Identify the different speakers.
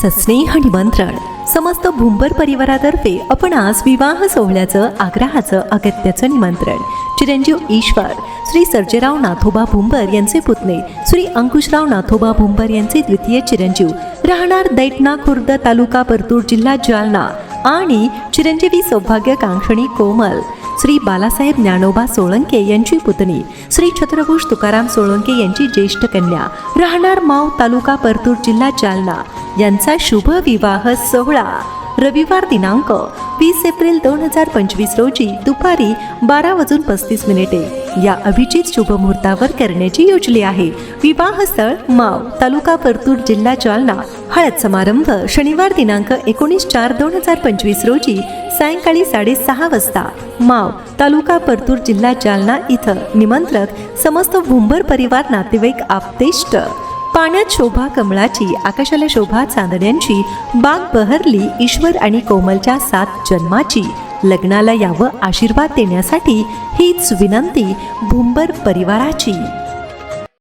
Speaker 1: सस्नेह निमंत्रण समस्त भुंबर परिवारातर्फे आपण आज विवाह सोहळ्याचं आग्रहाचं अगत्याचं निमंत्रण चिरंजीव ईश्वर श्री सर्जेराव नाथोबा भुंबर यांचे पुतणे श्री अंकुशराव नाथोबा भुंबर यांचे द्वितीय चिरंजीव राहणार दैठणा खुर्द तालुका परतूर जिल्हा जालना आणि चिरंजीवी सौभाग्यकांक्षणी कोमल श्री बालासाहेब ज्ञानोबा सोळंके यांची पुतणी श्री छत्रभूष तुकाराम सोळंके यांची ज्येष्ठ कन्या राहणार माव तालुका परतूर जिल्हा जालना यांचा शुभ विवाह सोहळा रविवार दिनांक 20 एप्रिल 2025 रोजी दुपारी 12:35 या अभिजित शुभ मुहूर्तावर करण्याची योजली आहे। विवाह स्थळ माव तालुका परतूर जिल्हा जालना। हळद समारंभ शनिवार दिनांक 19/4/2025 रोजी सायंकाळी 6:30 वाजता माव तालुका परतूर जिल्हा जालना इथं। निमंत्रक समस्त भुंबर परिवार नातेवाईक आप्तेष्ट। पाण्यात शोभा कमळाची आकाशाला शोभा चांदण्यांची बाग बहरली ईश्वर आणि कोमलच्या 7 जन्माची। लग्नाला यावं आशीर्वाद देण्यासाठी हीच विनंती भुंबर परिवाराची।